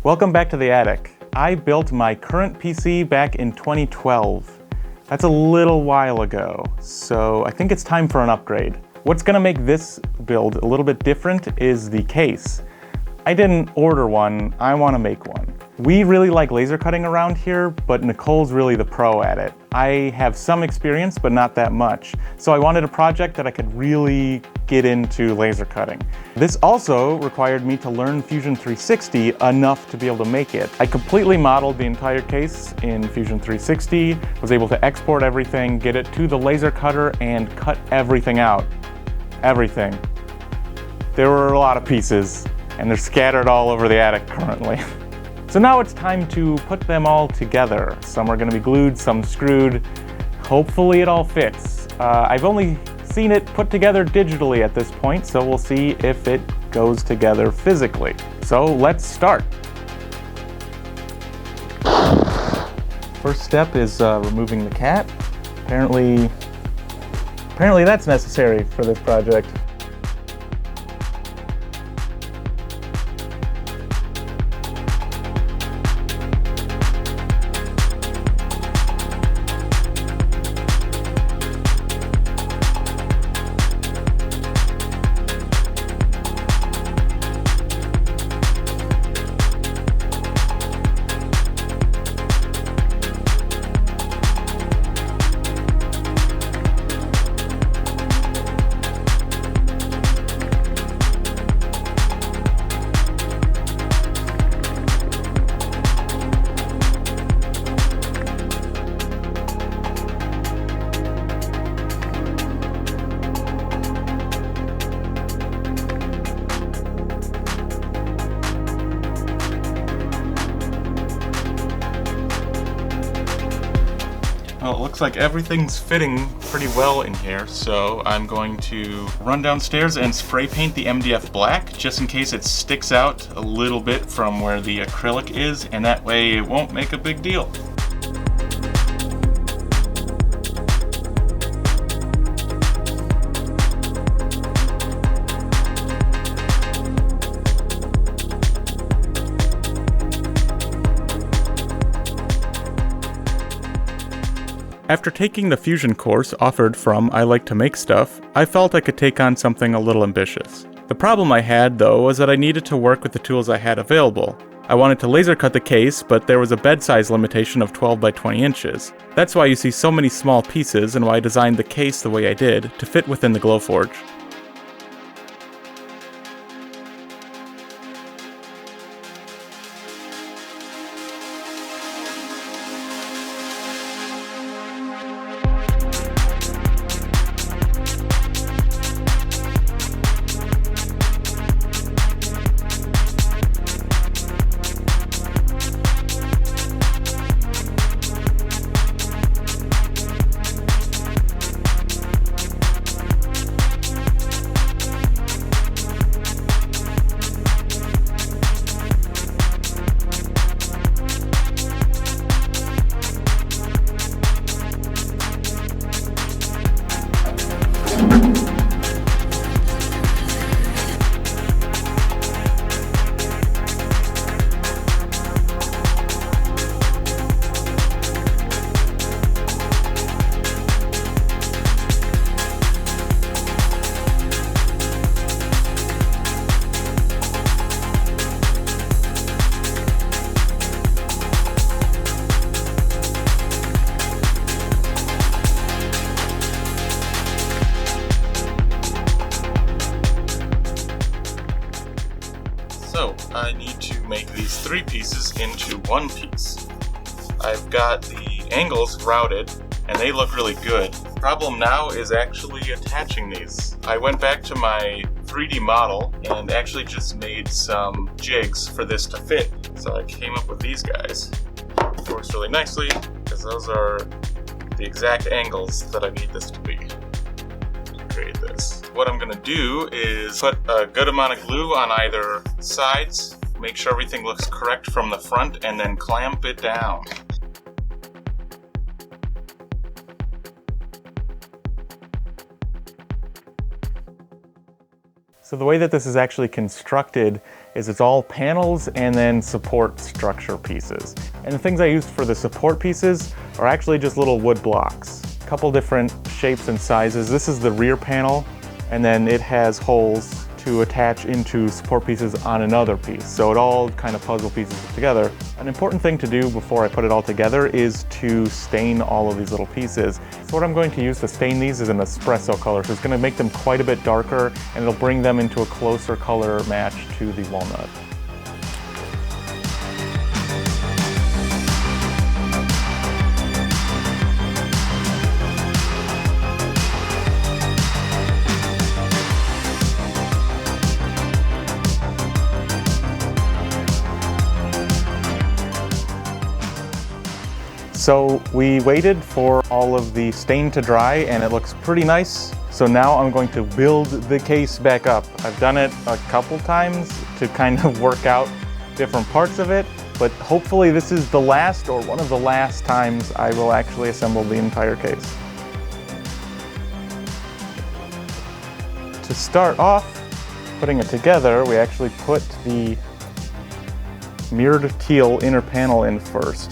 Welcome back to the attic. I built my current PC back in 2012. That's a little while ago, so I think it's time for an upgrade. What's gonna make this build a little bit different is the case. I didn't order one, I wanna make one. We really like laser cutting around here, but Nicole's really the pro at it. I have some experience, but not that much. So I wanted a project that I could really get into laser cutting. This also required me to learn Fusion 360 enough to be able to make it. I completely modeled the entire case in Fusion 360, was able to export everything, get it to the laser cutter, and cut everything out. Everything. There were a lot of pieces, and they're scattered all over the attic currently. So now it's time to put them all together. Some are going to be glued, some screwed. Hopefully it all fits. I've only seen it put together digitally at this point, so we'll see if it goes together physically. So let's start. First step is removing the cat. Apparently that's necessary for this project. Well, it looks like everything's fitting pretty well in here, so I'm going to run downstairs and spray paint the MDF black, just in case it sticks out a little bit from where the acrylic is, and that way it won't make a big deal. After taking the Fusion course offered from I Like to Make Stuff, I felt I could take on something a little ambitious. The problem I had, though, was that I needed to work with the tools I had available. I wanted to laser cut the case, but there was a bed size limitation of 12 by 20 inches. That's why you see so many small pieces and why I designed the case the way I did, to fit within the Glowforge. So, I need to make these three pieces into one piece. I've got the angles routed, and they look really good. Problem now is actually attaching these. I went back to my 3D model and actually just made some jigs for this to fit. So I came up with these guys. It works really nicely, because those are the exact angles that I need this to be. Create this. What I'm gonna do is put a good amount of glue on either sides, make sure everything looks correct from the front, and then clamp it down. So the way that this is actually constructed is it's all panels and then support structure pieces. And the things I used for the support pieces are actually just little wood blocks. A couple different shapes and sizes. This is the rear panel, and then it has holes to attach into support pieces on another piece. So it all kind of puzzle pieces together. An important thing to do before I put it all together is to stain all of these little pieces. So what I'm going to use to stain these is an espresso color. So it's going to make them quite a bit darker, and it'll bring them into a closer color match to the walnut. So we waited for all of the stain to dry, and it looks pretty nice. So now I'm going to build the case back up. I've done it a couple times to kind of work out different parts of it, but hopefully this is the last or one of the last times I will actually assemble the entire case. To start off putting it together, we actually put the mirrored teal inner panel in first.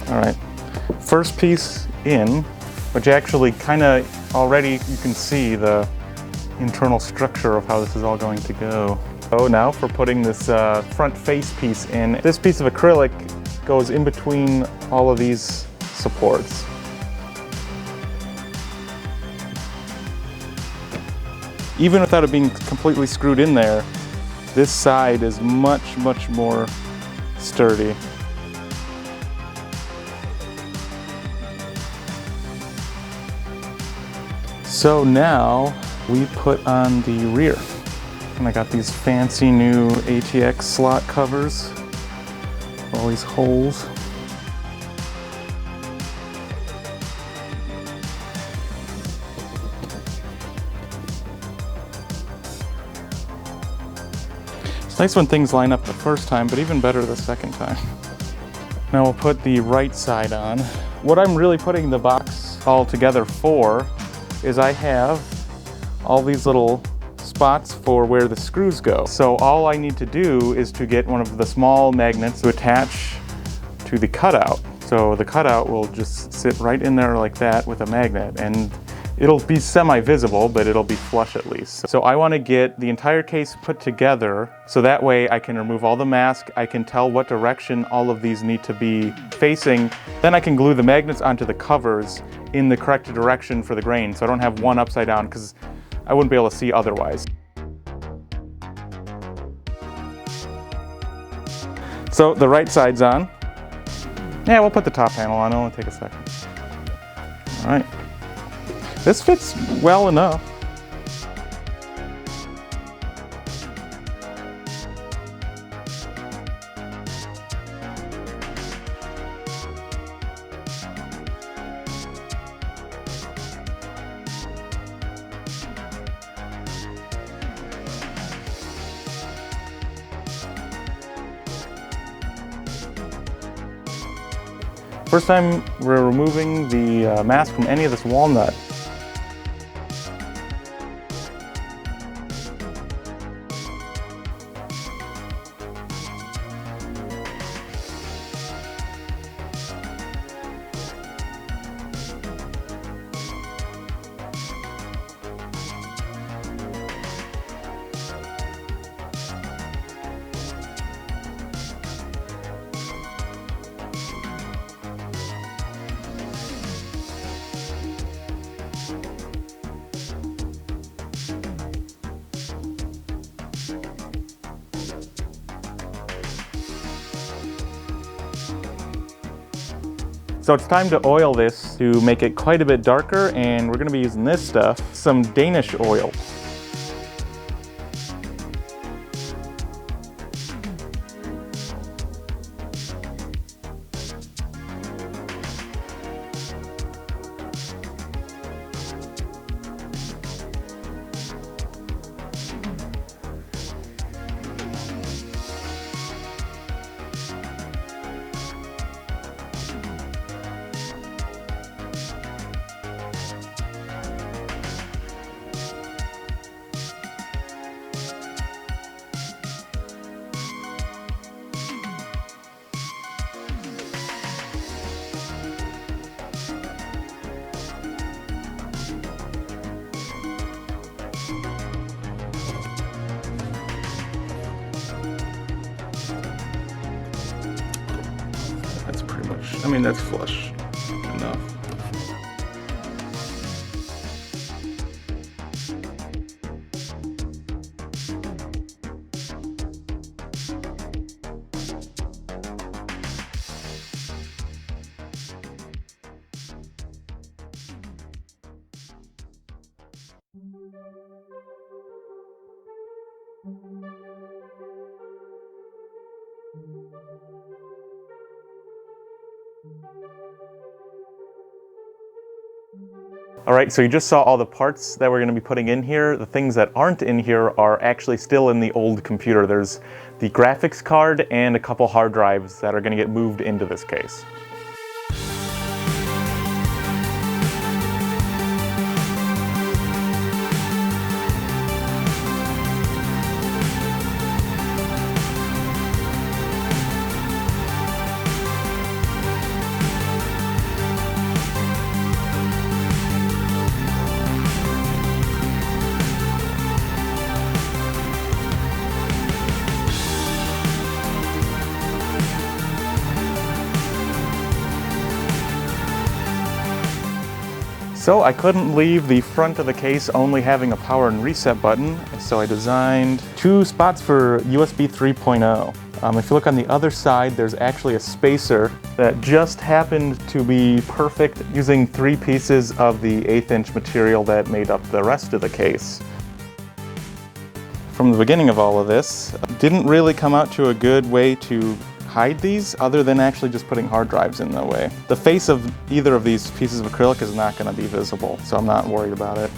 All right, first piece in, which actually kind of already you can see the internal structure of how this is all going to go. So now for putting this front face piece in, this piece of acrylic goes in between all of these supports. Even without it being completely screwed in there, this side is much, much more sturdy. So now we put on the rear. And I got these fancy new ATX slot covers, all these holes. It's nice when things line up the first time, but even better the second time. Now we'll put the right side on. What I'm really putting the box all together for is I have all these little spots for where the screws go. So all I need to do is to get one of the small magnets to attach to the cutout. So the cutout will just sit right in there like that with a magnet, and it'll be semi-visible, but it'll be flush at least. So I want to get the entire case put together so that way I can remove all the mask, I can tell what direction all of these need to be facing, then I can glue the magnets onto the covers in the correct direction for the grain, so I don't have one upside down because I wouldn't be able to see otherwise. So the right side's on. Yeah, we'll put the top panel on, it'll only take a second. All right. This fits well enough. First time we're removing the mask from any of this walnut. So it's time to oil this to make it quite a bit darker, and we're going to be using this stuff, some Danish oil. I mean, that's flush enough. All right, so you just saw all the parts that we're going to be putting in here. The things that aren't in here are actually still in the old computer. There's the graphics card and a couple hard drives that are going to get moved into this case. So I couldn't leave the front of the case only having a power and reset button, so I designed 2 spots for USB 3.0. If you look on the other side, there's actually a spacer that just happened to be perfect using 3 pieces of the 1/8 inch material that made up the rest of the case. From the beginning of all of this, didn't really come out to a good way to hide these other than actually just putting hard drives in the way. The face of either of these pieces of acrylic is not going to be visible, so I'm not worried about it.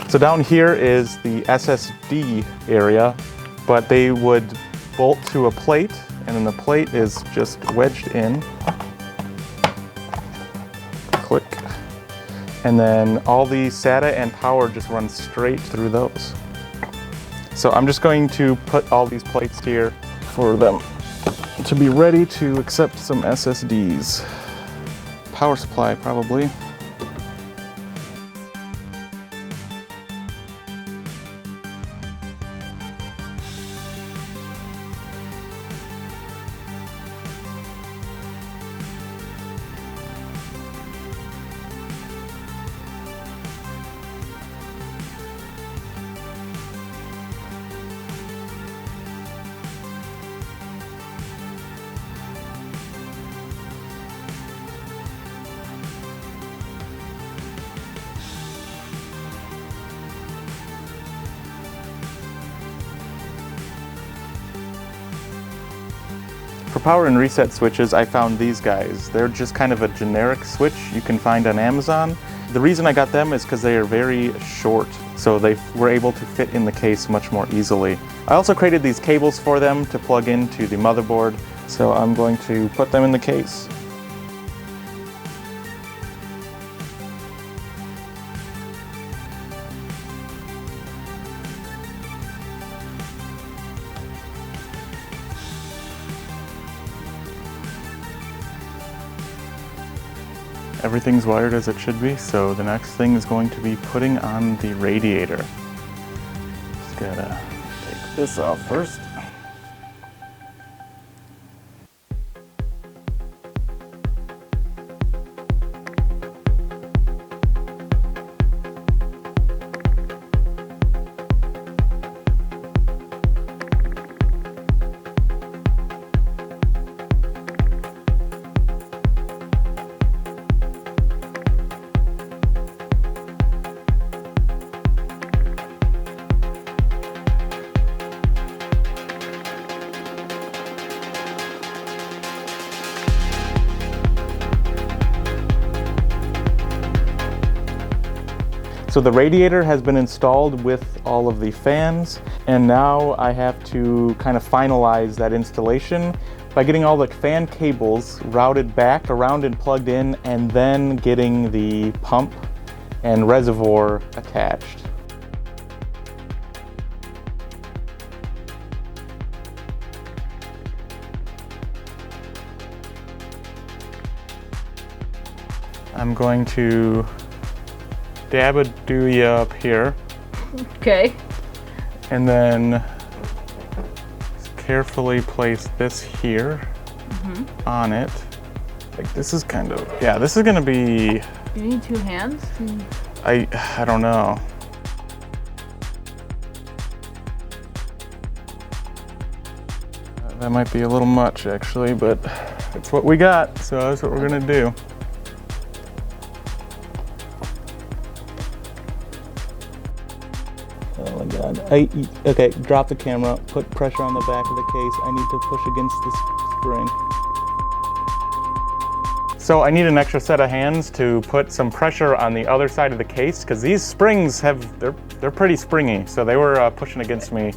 So down here is the SSD area, but they would bolt to a plate, and then the plate is just wedged in. Click. And then all the SATA and power just runs straight through those. So I'm just going to put all these plates here for them to be ready to accept some SSDs. Power supply, probably. For power and reset switches, I found these guys. They're just kind of a generic switch you can find on Amazon. The reason I got them is because they are very short, so they were able to fit in the case much more easily. I also created these cables for them to plug into the motherboard, so I'm going to put them in the case. Everything's wired as it should be, so the next thing is going to be putting on the radiator. Just gotta take this off first. So the radiator has been installed with all of the fans, and now I have to kind of finalize that installation by getting all the fan cables routed back around and plugged in, and then getting the pump and reservoir attached. I'm going to dab-a-doo ya up here. Okay. And then carefully place this here on it. Like this is kind of, yeah, this is gonna be... You need 2 hands? I don't know. That might be a little much actually, but it's what we got, so that's what we're gonna do. Oh my God. Okay, drop the camera, put pressure on the back of the case. I need to push against this spring. So I need an extra set of hands to put some pressure on the other side of the case, because these springs they're pretty springy. So they were pushing against me,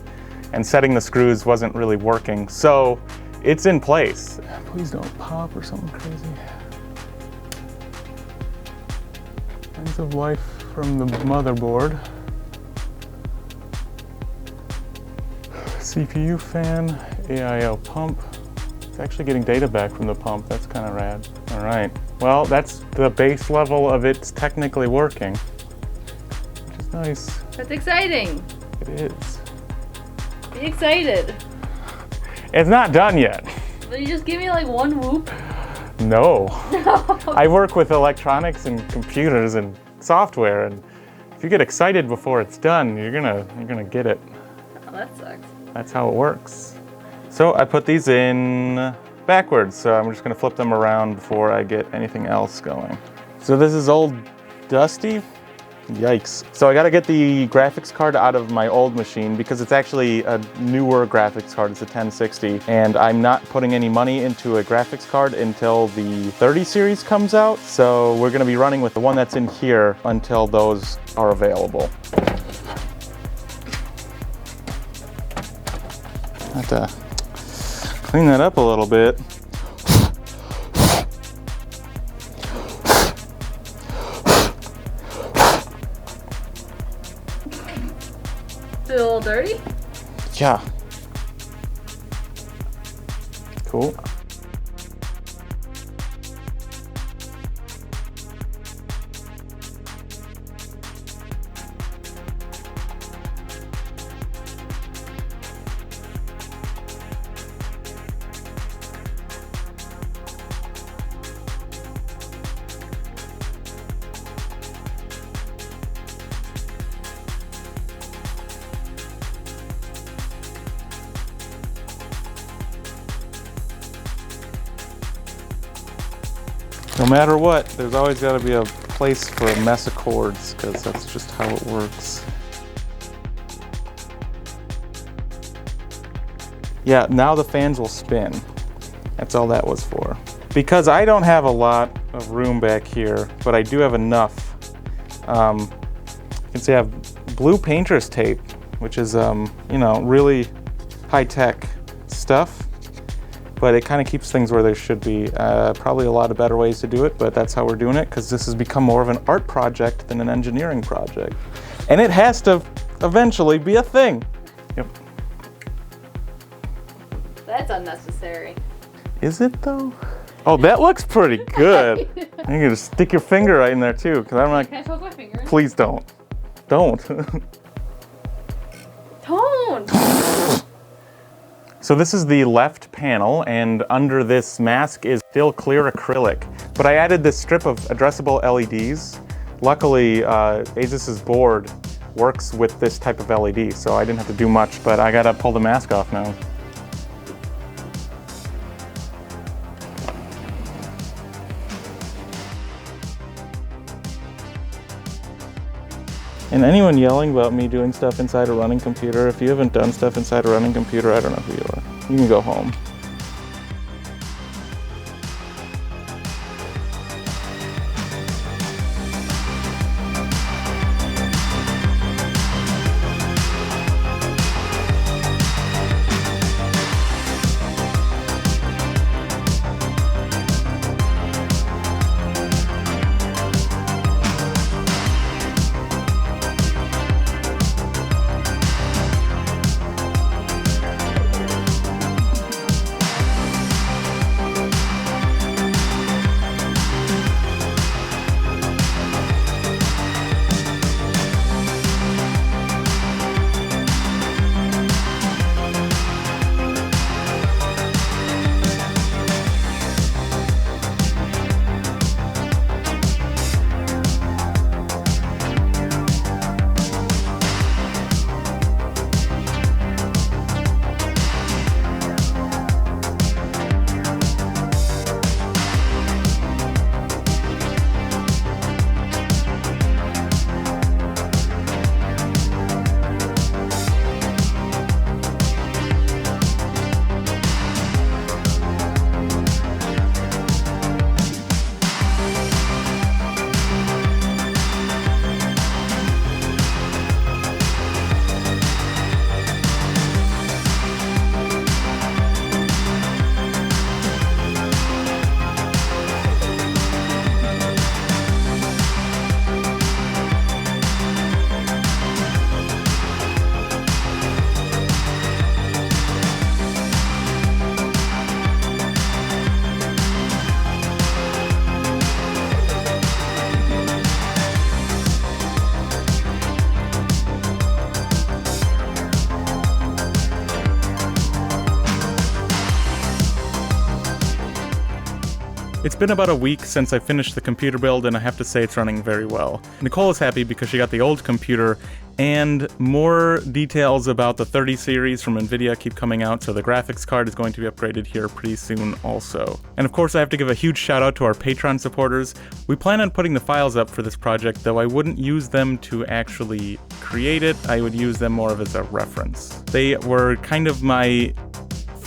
and setting the screws wasn't really working. So it's in place. Please don't pop or something crazy. Signs of life from the motherboard. CPU fan, AIO pump. It's actually getting data back from the pump. That's kind of rad. All right. Well, that's the base level of it's technically working, which is nice. That's exciting. It is. Be excited. It's not done yet. Will you just give me like one whoop? No. No. I work with electronics and computers and software, and if you get excited before it's done, you're gonna get it. Oh, that sucks. That's how it works. So I put these in backwards, so I'm just gonna flip them around before I get anything else going. So this is old Dusty. Yikes. So I gotta get the graphics card out of my old machine because it's actually a newer graphics card. It's a 1060, and I'm not putting any money into a graphics card until the 30 series comes out. So we're gonna be running with the one that's in here until those are available. Have to clean that up a little bit. Is it a little dirty? Yeah. Cool. No matter what, there's always got to be a place for a mess of cords, because that's just how it works. Yeah, now the fans will spin. That's all that was for. Because I don't have a lot of room back here, but I do have enough. You can see I have blue painter's tape, which is, you know, really high-tech stuff. But it kind of keeps things where they should be. Probably a lot of better ways to do it, but that's how we're doing it, because this has become more of an art project than an engineering project. And it has to eventually be a thing. Yep. That's unnecessary. Is it though? Oh, that looks pretty good. You can just stick your finger right in there too, because I'm like, can I poke my finger in? Please don't. Don't. Don't! So this is the left panel, and under this mask is still clear acrylic. But I added this strip of addressable LEDs. Luckily, Asus's board works with this type of LED, so I didn't have to do much, but I gotta pull the mask off now. And anyone yelling about me doing stuff inside a running computer, if you haven't done stuff inside a running computer, I don't know who you are. You can go home. been about a week since I finished the computer build, and I have to say it's running very well. Nicole is happy because she got the old computer, and more details about the 30 series from NVIDIA keep coming out, so the graphics card is going to be upgraded here pretty soon also. And of course, I have to give a huge shout out to our Patreon supporters. We plan on putting the files up for this project, though I wouldn't use them to actually create it. I would use them more of as a reference. They were kind of my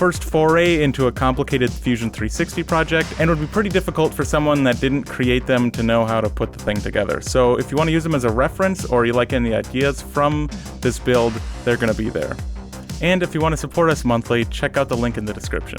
first foray into a complicated Fusion 360 project, and it would be pretty difficult for someone that didn't create them to know how to put the thing together. So if you want to use them as a reference, or you like any ideas from this build, they're going to be there. And if you want to support us monthly, check out the link in the description.